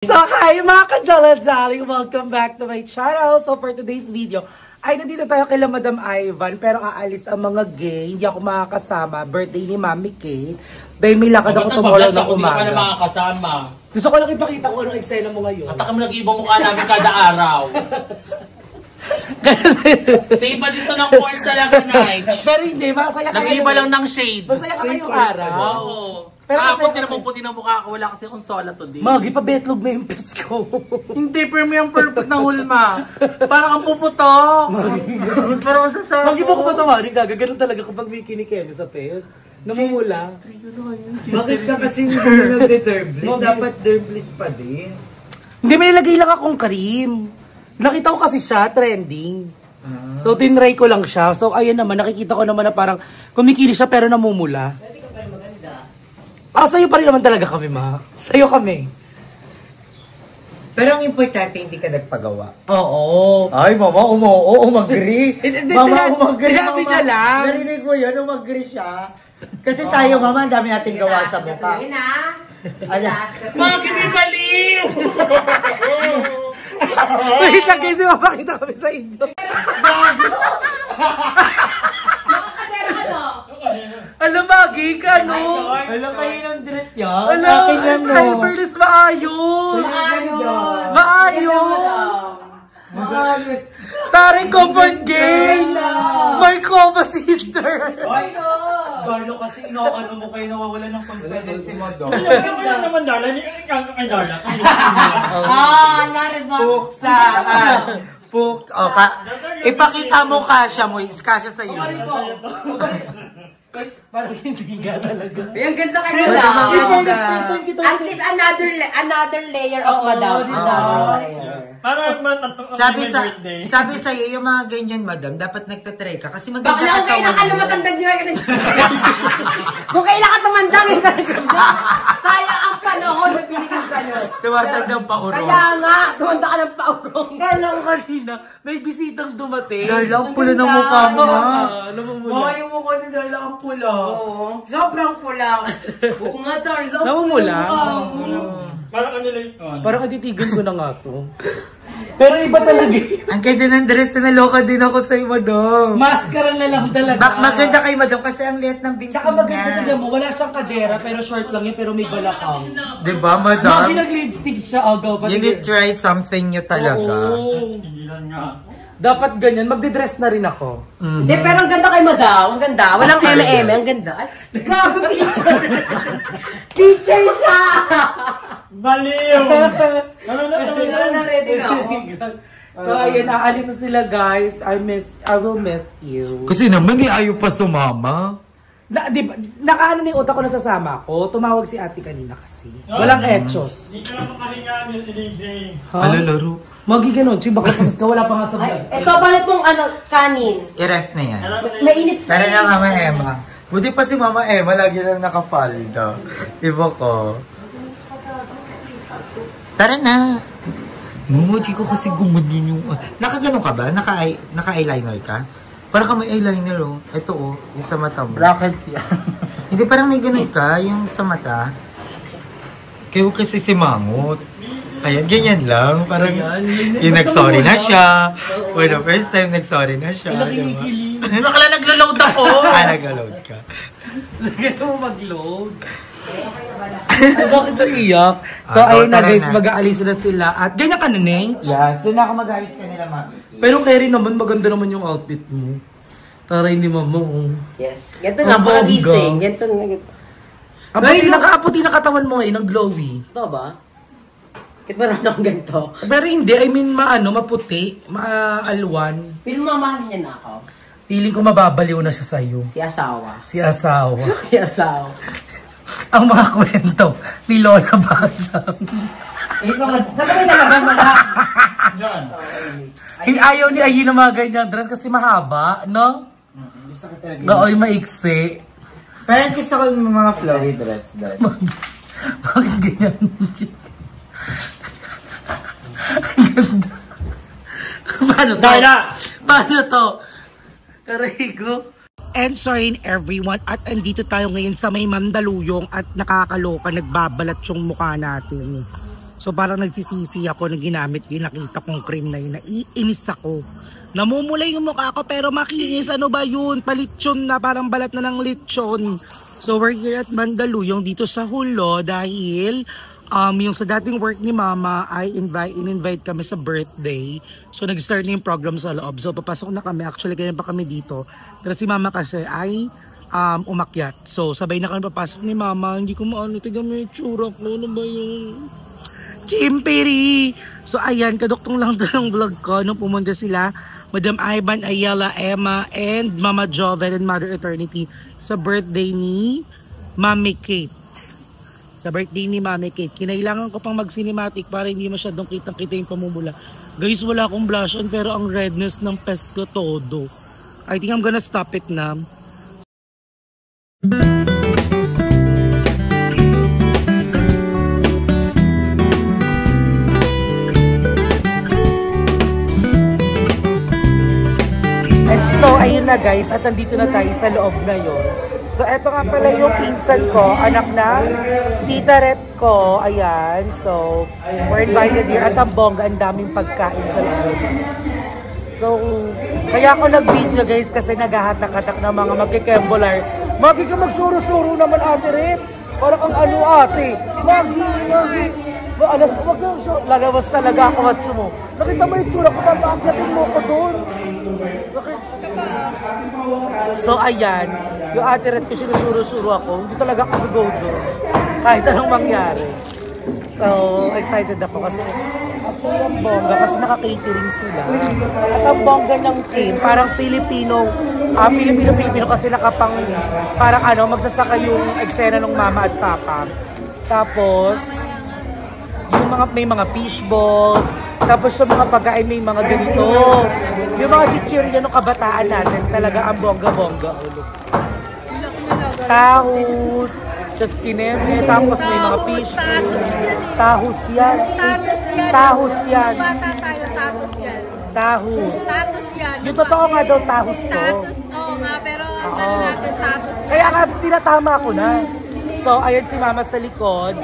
So hi mga ka-jala-jali! Welcome back to my channel. So for today's video, ay nandito tayo kay Madam Ivan pero aalis ang mga gay. Hindi ako makakasama. Birthday ni Mami Kate. Dahil may lakad ako tomorrow na umaga. Hindi ka na makakasama. Gusto ko lang ipakita kung anong eksena mo ngayon. At ako nag-ibang mukha namin kada araw. Same pa dito ng course talaga, night. Pero hindi, masaya kayo. Nag-iba lang ng shade. Masaya ka ngayong araw. Oo. Pero ako puti ng mukha ko. Wala kasi akong sola today. Magi, pa-betlog na yung pes ko. Hindi, pero may ang perfect na hulma. Parang ang puputok. Parang ang sasama. Magi, bako pa tawarin ka. Gaganon talaga kapag may kinikeme sa pes. Namumula. Bakit ka kasi nagde-derbliss? Dapat derbliss pa din. Hindi, may nilagay lang akong cream. Nakita ko kasi siya, trending. So, tinry ko lang siya. So, ayun naman, nakikita ko naman na parang kumikili siya pero namumula. Pwede ka pa rin maganda. Sa'yo pa rin naman talaga kami, ma. Sa'yo kami. Pero ang importante, hindi ka nagpagawa. Oo. Ay, mama, umag-agree. Mama, umag-agree. Sinabi niya lang. Narinig ko yun, umag-agree siya. Kasi tayo, mama, ang dami nating gawa sa mukha. Magi, may baliw! Wait lang guys, mapakita kami sa inyo. Alam, Magi, ka, no? Alam kayo ng dress yan? Alam, akin yan, no? Hyperless, maayos. Maayos. Taring comfort game. Markova sister. Ay, Garlo kasi inaano mo kayo nawawala ng confidence si Madam. Ano naman Dala? Hindi ka kay Dala. Lari ba? Puksaan. Ipakita mo kasya mo. Kasya sa'yo. Parang hindi nga talaga. Ang ganda kayo lang. At least another layer of Madam. Sabi sa'yo, yung mga ganyan, Madam, dapat nagtatry ka. Kasi maganda bakla kung kailan ka na matandang nyo. Kung kailan ka tumandang, sayang ang panahon na binigyan sa'yo. Tumatag ng paurong. Kaya nga, tumanda ka ng paurong. Kala ko kanina, may bisitang dumating. Darla, ang pula ng mukha mo, ha? Namumula. Yung mukha ni Darla, ang pula. Oo, sobrang pula. Oo nga, Darla. Namumula? Parang ano lang. Parang aditigan ko na nga to. Pero iba talaga. Ang ganda ng dress na naloka din ako sa'yo, Madam. Maskara na lang talaga. Maganda kay Madam kasi ang liit ng binti niya. Tsaka maganda talaga mo. Wala siyang kadera pero short lang yun pero may balakang. Diba, Madam? Magi nag-lipstick siya agaw. You need to try something nyo talaga. Oo. Hindi lang nga. Dapat ganyan. Magde-dress na rin ako. Hindi, pero ang ganda kay Madam. Ang ganda. Walang M&M. Ang ganda. Ay, gago teacher. Teacher siya. Baliw! Ano na ready na ako. So, ayun, aalis na sila, guys. I will miss you. Kasi naman, ayaw pa sumama. Diba, nakaano ni utak ko na sasama ko. Tumawag si ate kanina kasi. Walang etchos. Hindi ka lang makahinga ni DJ. Laro. Magi ganon, baka pasas ka, wala pa nga sa vlog. Ito, paano itong kanin? I-ref na yan. Mainit. Tara na, Mama Emma. Buti pa si Mama Emma, lagi lang nakapalda. Iba ko. Tara na. Mumoji ko kasi gumanin yung... Nakaganon ka ba? Naka-eyeliner ka? Parang ka may eyeliner, oh. Ito, oh. Yung sa mata mo. Brackets yan. Hindi, parang may ganun ka. Yung sa mata. Kayo kasi si Mangot. Ayan, ganyan lang. Parang yung nag-sorry na siya. For the first time, nag-sorry na siya. Bakla naglo-load ako. Nag-load ka. Lagyan mo mag-load. Ay, bakit naiyak? So, ayun na guys, mag-aalis na sila. At ganyan ka na, Nate? Yes, doon ako mag-aalis ka nila, Mami. Pero Kerry naman, maganda naman yung outfit mo. Taray ni Mama. Yes. Ganito nga, pag-gising. Ganito nga. Aputi na katawan mo ngayon, ang glowy. Ito ba? Bakit meron akong ganito? Pero hindi, I mean, maputi, maalwan. Pero mamahalin niya na ako. Feeling ko mababaliw na siya sa'yo. Si asawa. Si asawa. Si asawa. Ang mga kwento ni Lola Basang. Saan ba nalabas mo lahat? Diyan. Ayaw ni Ayi na mga ganyan dress kasi mahaba, no? Oo, yung maiksi. Parang gusto ko yung mga flowy dress doon. Bakit ganyan? Ang ganda. Paano to? Paano to? Aray ko. And sorry everyone, at andito tayo ngayon sa may Mandaluyong at nakakaloka, nagbabalat yung mukha natin. So parang nagsisisi ako na ginamit yung nakita kong cream na yun. Naiinis ako. Namumulay yung mukha ko pero makinis. Ano ba yun? Palitsyon na, parang balat na ng litsyon. So we're here at Mandaluyong dito sa Hulo dahil yung sa dating work ni Mama ay in-invite kami sa birthday. So nag-start na yung program sa loob. So papasok na kami. Actually ganyan pa kami dito. Pero si Mama kasi ay umakyat. So sabay na kami papasok ni Mama. Hindi ko maano. Tiga mo yung tsura ko. Ano ba yung chimpiri? So ayan, kaduktong lang doon ang vlog ko nung pumunta sila. Madam Ivan, Ayala, Emma, and Mama Joven and Mother Eternity sa birthday ni Mami Kate. Sa birthday ni Mami Kate. Kinailangan ko pang mag-cinematic para hindi masyadong kitang-kita yung pamumula. Guys, wala akong blush on pero ang redness ng pes ko todo. I think I'm gonna stop it na. And so, ayun na guys, at nandito na tayo sa loob ngayon. So, eto nga pala yung pinsan ko, anak ng tita Ret ko. Ayan. So, we're invited here. At ang bongga, ang daming pagkain sa loob. So, kaya ako nag-video guys kasi naghahatak-hatak ng mga magkikembolar. Magi ka magsuro-suro naman ate Ret. Parang ang ano ate. Magi. Alas ko, wag lang siya. Lalabas talaga ako at sumo. Nakita mo yung tsura ko, papaakyatin mo ko doon. So ayan, yung ate Ret ko sinusuro-suro ako, hindi talaga ako go doon. Kahit anong mangyari. So excited ako kasi actually ang bongga kasi naka-catering sila. At ang bongga ng team, parang Pilipino kasi nakapang parang ano, magsasaka yung eksena ng mama at papa. Tapos yung may mga fish balls. Tapos sa mga pagkain may mga ganito. Yung mga chichirya ng kabataan natin talaga ang bongga-bongga. Tahos, just kineme, tapos may mga fish. Tahos yan. Tahos yan. Tahos. Yung totoo nga daw tahos to. Oo nga, pero ano natin tahos yan. Kaya nga tinatama ko na. So ayun si Mama sa likod.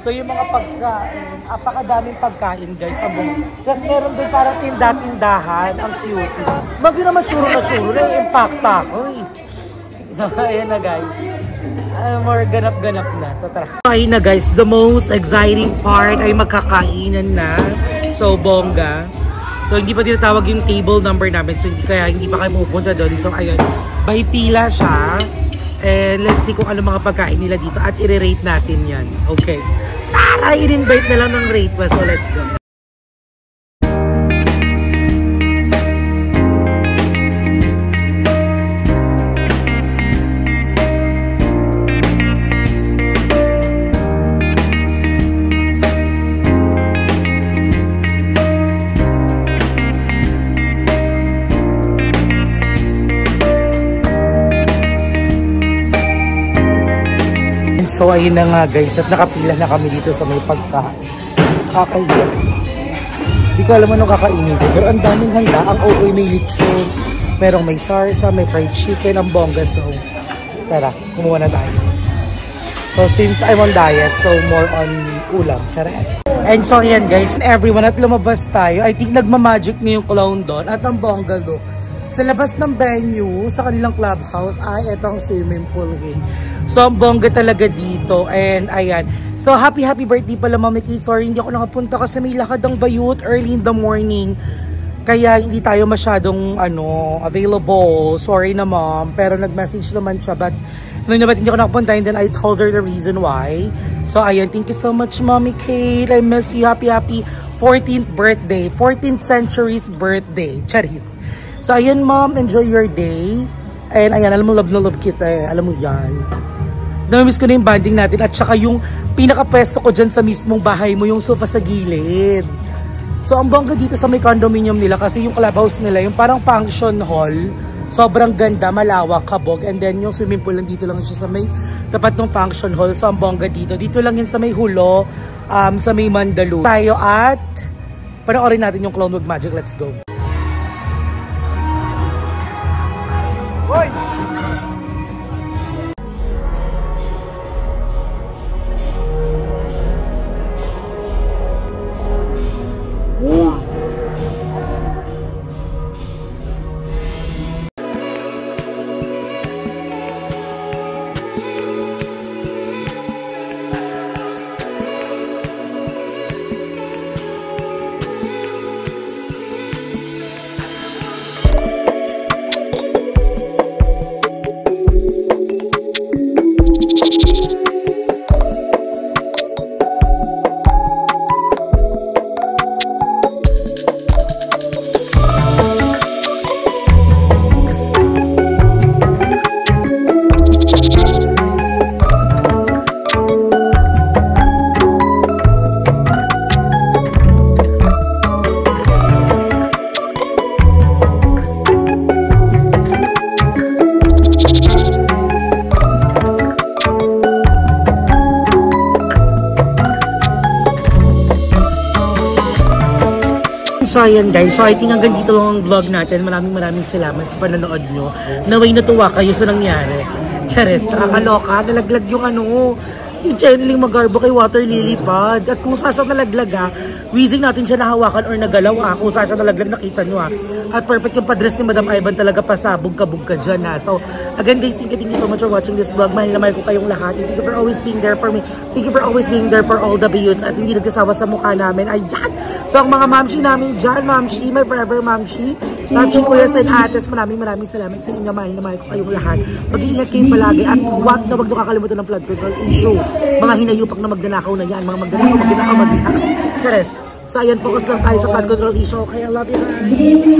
So yung mga pagkain, apakadaming pagkain guys sa buong. Tapos meron din parang tinda-tindahan, ang cute. Magi naman tsuro na tsuro, na-impact ako eh. So ayan na guys, more ganap-ganap na. So tara. Ayun na guys, the most exciting part ay magkakainan na. So bongga. So hindi pa tinatawag yung table number namin, so hindi pa kayo pupunta doon. So ayun, by pila siya. And let's see kung ano mga pagkain nila dito at i-rate natin yan. Okay. Tara, i-invite na lang ng rate pa. So let's go. So ayun na nga guys, at nakapila na kami dito sa may pagkain. Kakain. Hindi ko alam anong kakainin ko, pero ang daming handa. Ang OA may lechon, merong may sarsa, may fried chicken, ang bongga. So tara, kumuha na tayo. So since I'm on diet, so more on ulam. Tara. And so ayan guys, everyone, at lumabas tayo. I think nagmamagic na yung clown doon at ang bongga look. Sa labas ng venue, sa kanilang clubhouse, ay itong swimming pool rin. So, ang bongga talaga dito. And, ayan. So, happy birthday pala, Mami Kate. Sorry, hindi ako nakapunta kasi may lakad ang bayut early in the morning. Kaya, hindi tayo masyadong, available. Sorry na, Mom. Pero, nag-message naman siya. But, hindi ako nakapunta. And then, I told her the reason why. So, ayan. Thank you so much, Mami Kate. I miss you. Happy 14th birthday. 14th century's birthday. Charis. So, ayan Mom, enjoy your day. And ayan, alam mo, love na love kita eh. Alam mo yan. Namimiss ko na yung banding natin. At saka yung pinaka-pwesto ko dyan sa mismong bahay mo, yung sofa sa gilid. So, ang bongga dito sa may condominium nila kasi yung clubhouse nila, yung parang function hall. Sobrang ganda, malawak, kabog. And then yung swimming pool lang dito lang siya sa may tapat ng function hall. So, ang bongga dito. Dito lang yun sa may Hulo, sa may Mandaluyong. Tayo at panoorin natin yung Clown Wag Magic. Let's go. Hoy! So ayan guys, so I think hanggang dito lang ang vlog natin. Maraming salamat sa panonood nyo. Naway natuwa kayo sa nangyari. Chares, nakakaloka, nalaglag yung yung channeling magarbo kay Water Lily Pad. At kung saan siya nalaglag wheezing natin siya nahawakan or nagalaw kung saan siya nalaglag, nakita nyo At perfect yung padress ni Madam Ivan talaga, pasabog ka dyan So again guys, thank you so much for watching this vlog. Mahal na mahal ko kayong lahat. Thank you for always being there for me. Thank you for always being there for all the beauts. At hindi nagkasawa sa mukha namin. Ayan! So ang mga mamshi namin dyan, mamshi, my forever mamshi, mamshi kuya and ates, maraming salamat sa inyo. Mahal na mahal ko kayong lahat. Mag-iingat kayo palagi at wag nyo kakalimutan ng flood control issue. Mga hinayupak na magnanakaw na yan. Mga magnanakaw. Chares. So ayan, focus lang tayo sa flood control issue. Okay, I love you guys.